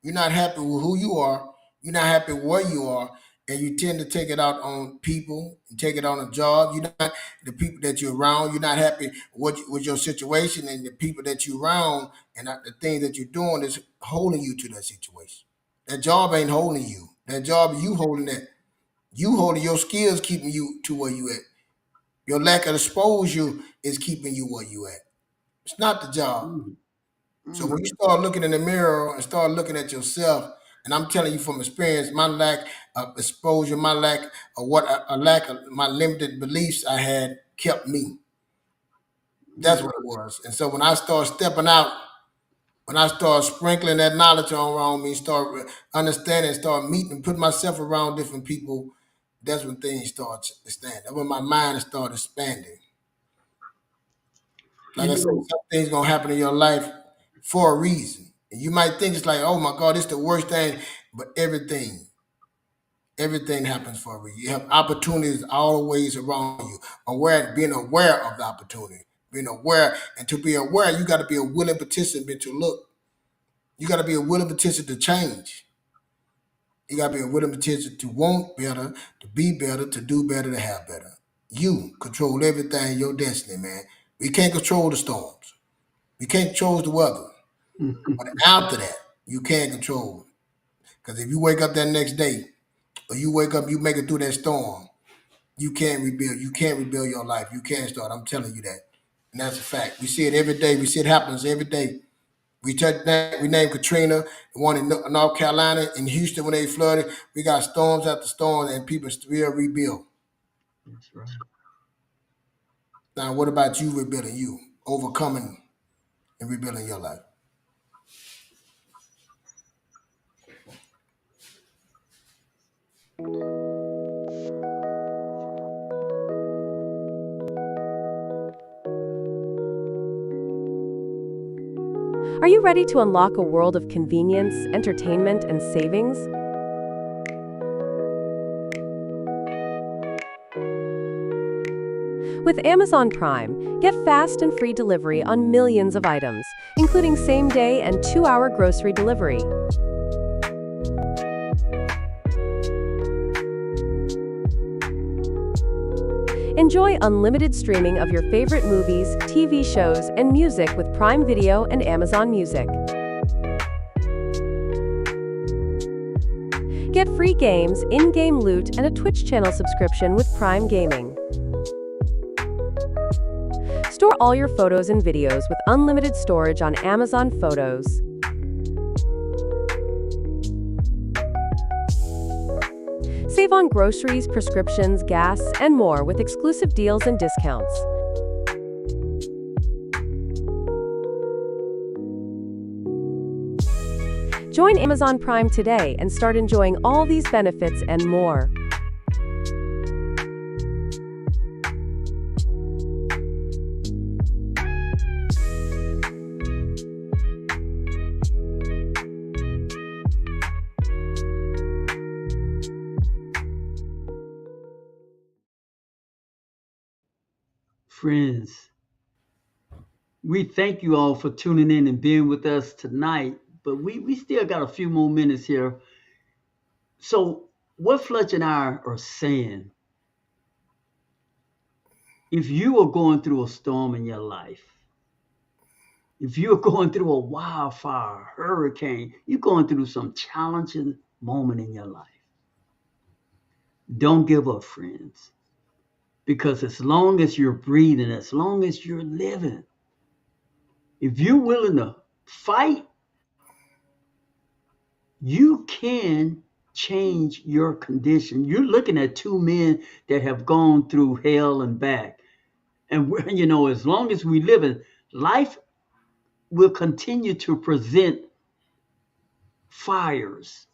You're not happy with who you are. You're not happy where you are, and you tend to take it out on people. You take it on a job. You're not the people that you're around. You're not happy with your situation, and the people that you're around, and the things that you're doing is holding you to that situation. That job ain't holding you. That job you holding that. You holding your skills, keeping you to where you at. Your lack of exposure is keeping you where you at. It's not the job. Mm, So when mm, you start looking in the mirror and start looking at yourself, and I'm telling you from experience, my lack of exposure, my lack of a lack of my limited beliefs I had kept me. That's mm. what it was. And so when I start stepping out, when I start sprinkling that knowledge on around me, start understanding, start meeting, put myself around different people, that's when things start expanding. That's when my mind started expanding. Like You I said, know, some things gonna happen in your life for a reason. And you might think it's like, oh my God, it's the worst thing, but everything happens for a reason. You have opportunities always around you. Being aware of the opportunity, being aware, and to be aware, you got to be a willing participant to look. You got to be a willing participant to change. You got to be a willing participant to want better, to be better, to do better, to have better. You control everything, your destiny, man. We can't control the storms. We can't control the weather. But after that, you can control. Because if you wake up that next day, or you wake up, you make it through that storm, you can't rebuild. You can't rebuild your life. You can't start. I'm telling you that. And that's a fact. We see it every day. We see it happens every day. We named Katrina, the one in North Carolina, in Houston when they flooded. We got storms after storms, and people still rebuild. that's right. Now, what about you rebuilding? You overcoming and rebuilding your life? Are you ready to unlock a world of convenience, entertainment, and savings? With Amazon Prime, get fast and free delivery on millions of items, including same-day and 2-hour grocery delivery. Enjoy unlimited streaming of your favorite movies, TV shows, and music with Prime Video and Amazon Music. Get free games, in-game loot, and a Twitch channel subscription with Prime Gaming. Store all your photos and videos with unlimited storage on Amazon Photos. Save on groceries, prescriptions, gas, and more with exclusive deals and discounts. Join Amazon Prime today and start enjoying all these benefits and more. friends, we thank you all for tuning in and being with us tonight. But we still got a few more minutes here. So what Fletcher and I are saying, if you are going through a storm in your life, if you're going through a wildfire, hurricane, you're going through some challenging moment in your life, don't give up, friends. Because as long as you're breathing, as long as you're living, if you're willing to fight, you can change your condition. You're looking at two men that have gone through hell and back. And as long as we live in life, will continue to present fires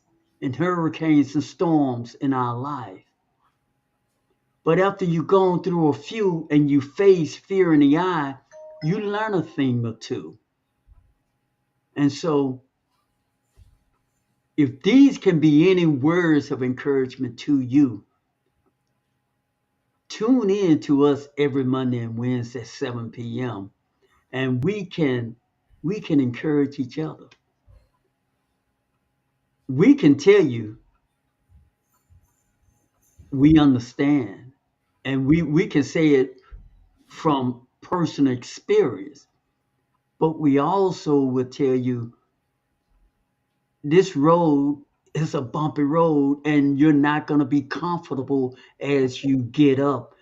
and hurricanes and storms in our life. But after you've gone through a few and you face fear in the eye, you learn a thing or two. And so, if these can be any words of encouragement to you, tune in to us every Monday and Wednesday at 7 p.m. and we can encourage each other. We can tell you we understand, and we can say it from personal experience, but we also will tell you this road is a bumpy road and you're not going to be comfortable as you get up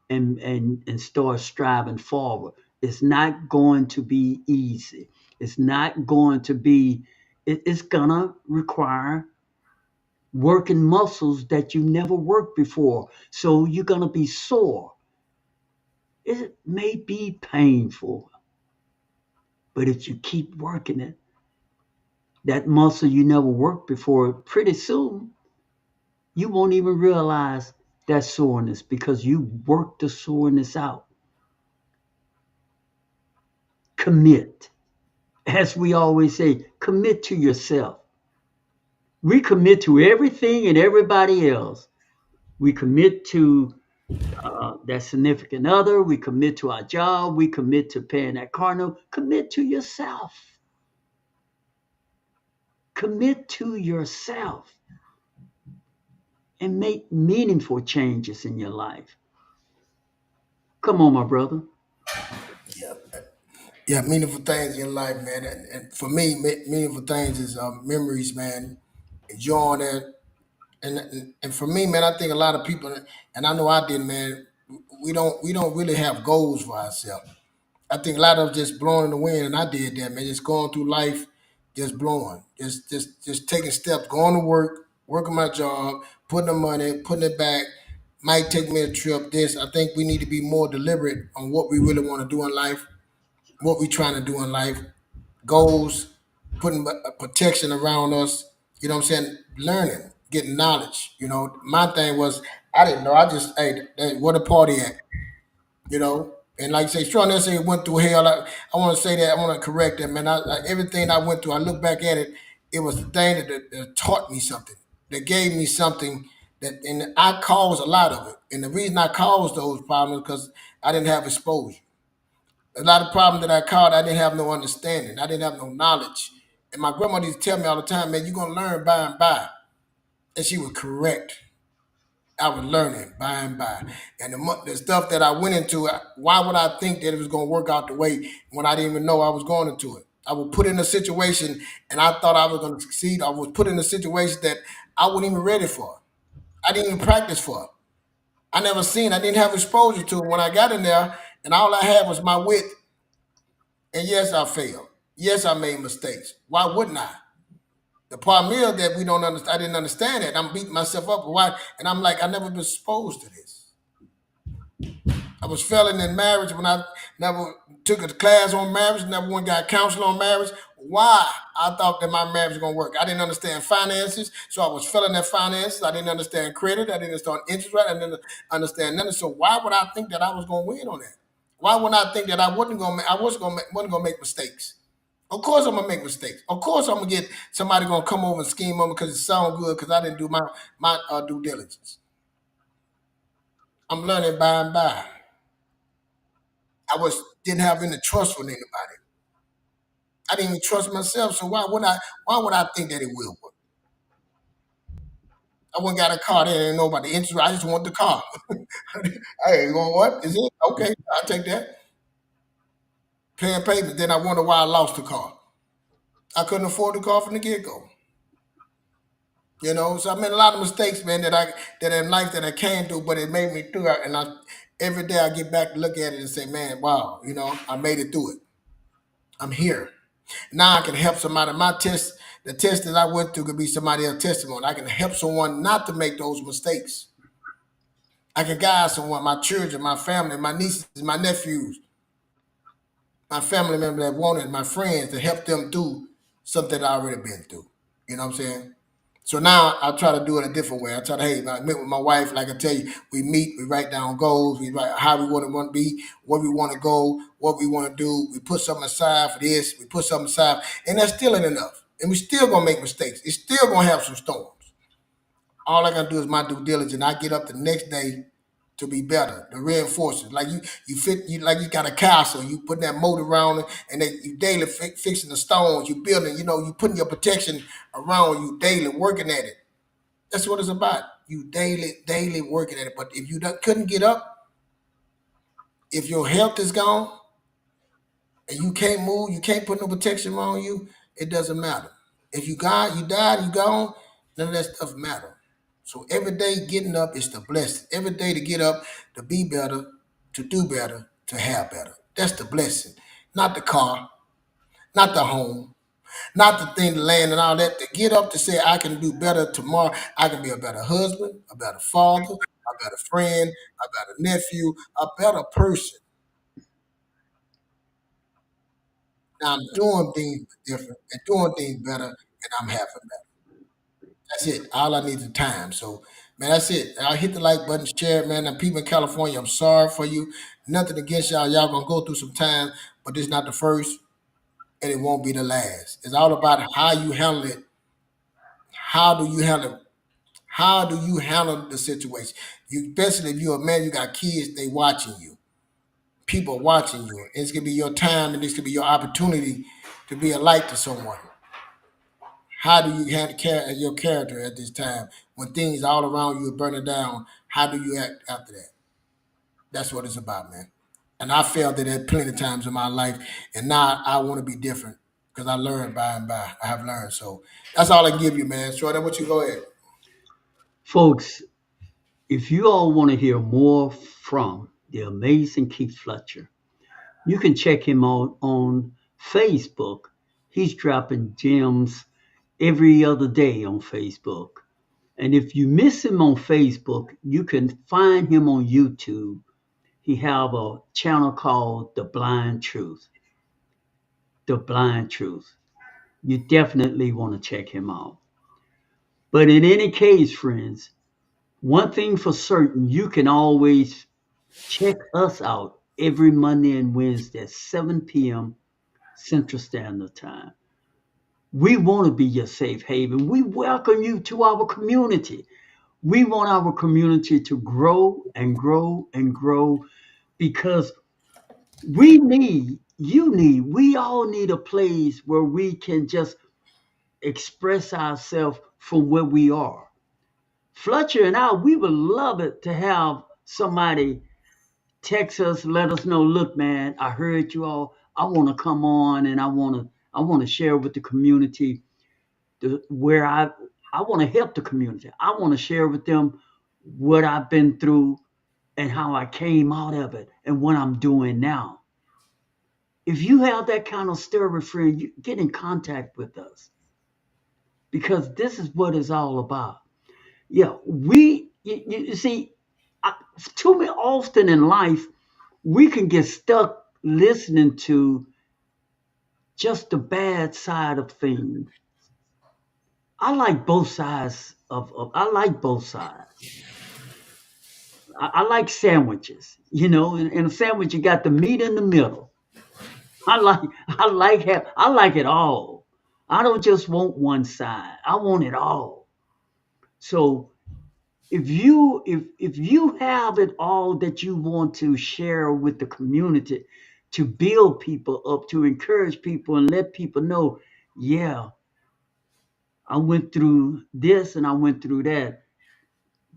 and start striving forward. It's not going to be easy. It's not going to be, it's going to require working muscles that you never worked before. So you're going to be sore. It may be painful, but if you keep working it, that muscle you never worked before, pretty soon you won't even realize that soreness because you worked the soreness out. Commit. As we always say, commit to yourself. We commit to everything and everybody else. We commit to that significant other. We commit to our job. We commit to paying that car note. Commit to yourself. Commit to yourself and make meaningful changes in your life. Come on, my brother. Yeah, meaningful things in life, man. And for me, meaningful things is memories, man. Enjoying it, and for me, man, I think a lot of people, and I know I did, man. We don't really have goals for ourselves. I think a lot of us just blowing in the wind, and I did that, man. Just going through life, just blowing, just taking steps, going to work, working my job, putting the money, putting it back. Might take me a trip. This, I think we need to be more deliberate on what we really want to do in life, what we trying to do in life, goals, putting protection around us. You know what I'm saying? Learning, getting knowledge. My thing was I didn't know. I just hey, what a party at. And like I say, Sean say it went through hell. I want to say that. I want to correct that, man. Everything I went through, I look back at it, it was the thing that taught me something, that gave me something and I caused a lot of it. And the reason I caused those problems because I didn't have exposure. A lot of problems that I caused, I didn't have no understanding. I didn't have no knowledge. And my grandmother used to tell me all the time, man, you're going to learn by and by. And she was correct. I was learning by and by. And the stuff that I went into, why would I think that it was going to work out the way when I didn't even know I was going into it? I was put in a situation and I thought I was going to succeed. I was put in a situation that I wasn't even ready for. I didn't even practice for. I didn't have exposure to it when I got in there, and all I had was my wit. And yes, I failed. Yes, I made mistakes. Why wouldn't I? The problem is that we don't understand. I didn't understand that. I'm beating myself up. Why? And I'm like, I never been exposed to this. I was failing in marriage when I never took a class on marriage, never went got counseling on marriage. Why? I thought that my marriage was gonna work. I didn't understand finances, so I was failing at finances. I didn't understand credit. I didn't understand interest rate. I didn't understand nothing. So why would I think that I was gonna win on that? Why would I think that I wasn't gonna make mistakes? Of course I'm gonna make mistakes. Of course I'm gonna get somebody gonna come over and scheme on me because it sounds good because I didn't do my due diligence. I'm learning by and by. Didn't have any trust for anybody. I didn't even trust myself. So why would I think that it will work? I went and got a car. There ain't nobody interested. I just want the car. Hey, you want what? Is it? Okay, I'll take that. Paying payments. Then I wonder why I lost the car. I couldn't afford the car from the get-go. So I made a lot of mistakes, man, that in life that I can do, but it made me through it. And every day I get back to look at it and say, man, wow, I made it through it. I'm here. Now I can help somebody. The test that I went through could be somebody else's testimony. I can help someone not to make those mistakes. I can guide someone, my children, my family, my nieces, my nephews, my family members that wanted, my friends, to help them through something I already been through. You know what I'm saying? So now I try to do it a different way. I try to, hey, I meet with my wife, like I tell you, we meet, we write down goals, we write how we want to be, where we want to go, what we want to do. We put something aside for this, we put something aside, and that's still ain't enough. And we still gonna make mistakes. It's still gonna have some storms. All I gotta do is my due diligence. I get up the next day to be better, to reinforce it. Like you got a castle, you putting that moat around it, and you daily fixing the stones, you building, you putting your protection around you daily, working at it. That's what it's about. You daily working at it. But if you couldn't get up, if your health is gone, and you can't move, you can't put no protection around you, it doesn't matter. If you died, you gone, none of that stuff matter. So every day getting up is the blessing. Every day to get up, to be better, to do better, to have better. That's the blessing. Not the car, not the home, not the thing, the land and all that. To get up to say I can do better tomorrow. I can be a better husband, a better father, a better friend, a better nephew, a better person. Now I'm doing things different and doing things better, and I'm having better. That's it. All I need is time. So, man, that's it. I hit the like button, share it, man. And people in California, I'm sorry for you. Nothing against y'all. Y'all gonna go through some time, but this is not the first, and it won't be the last. It's all about how you handle it. How do you handle it? How do you handle the situation? Especially if you're a man, you got kids, they watching you. People watching you. It's gonna be your time, and this could be your opportunity to be a light to someone. How do you handle your character at this time when things all around you are burning down? How do you act after that? That's what it's about, man. And I failed at it plenty of times in my life, and now I want to be different because I learned by and by. I have learned, so that's all I give you, man. Short, what you go ahead. Folks, if you all want to hear more from the amazing Keith Fletcher, you can check him out on Facebook. He's dropping gems every other day on Facebook. And if you miss him on Facebook, you can find him on YouTube. He have a channel called The Blind Truth. The Blind Truth. You definitely want to check him out. But in any case, friends, one thing for certain, you can always check us out every Monday and Wednesday at 7 p.m. Central Standard Time. We want to be your safe haven. We welcome you to our community. We want our community to grow and grow and grow because we all need a place where we can just express ourselves from where we are. Fletcher and I, we would love it to have somebody text us, let us know, look, man, I heard you all. I want to come on and I want to share with the community where I want to help the community. I want to share with them what I've been through and how I came out of it and what I'm doing now. If you have that kind of story, friend, you get in contact with us because this is what it's all about. Yeah, you see, too many often in life, we can get stuck listening to just the bad side of things. I like both sides I like both sides. I like sandwiches, in a sandwich you got the meat in the middle. I like it all. I don't just want one side. I want it all. So if you have it all that you want to share with the community to build people up, to encourage people and let people know, yeah, I went through this and I went through that,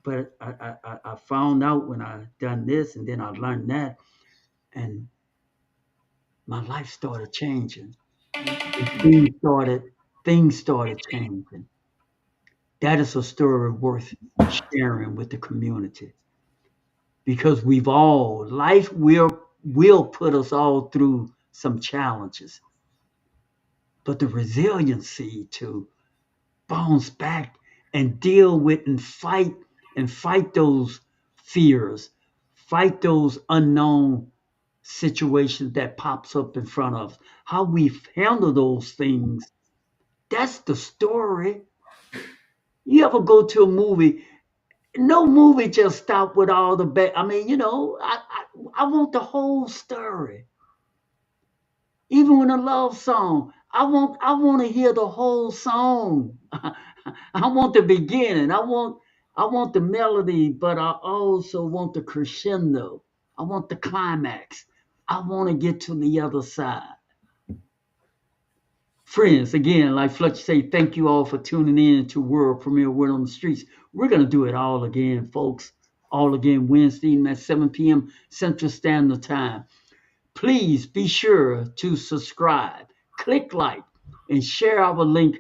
but I found out when I done this and then I learned that, and my life started changing. And things started changing. That is a story worth sharing with the community because life will put us all through some challenges. but the resiliency to bounce back and deal with and fight those fears, fight those unknown situations that pops up in front of us. How we handle those things, that's the story. You ever go to a movie? No movie just stop with all the bad. I mean, I want the whole story. Even when a love song, I want to hear the whole song. I want the beginning. I want the melody, but I also want the crescendo. I want the climax. I want to get to the other side. Friends, again, like Fletcher say, thank you all for tuning in to World Premiere Word on the Streets. We're going to do it all again, folks. All again Wednesday at 7 p.m. Central Standard Time. Please be sure to subscribe, click like, and share our link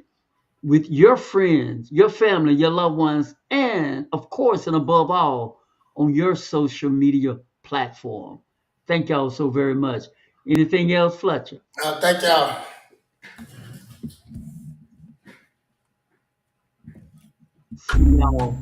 with your friends, your family, your loved ones, and of course, and above all, on your social media platform. Thank y'all so very much. Anything else, Fletcher? Thank y'all. See y'all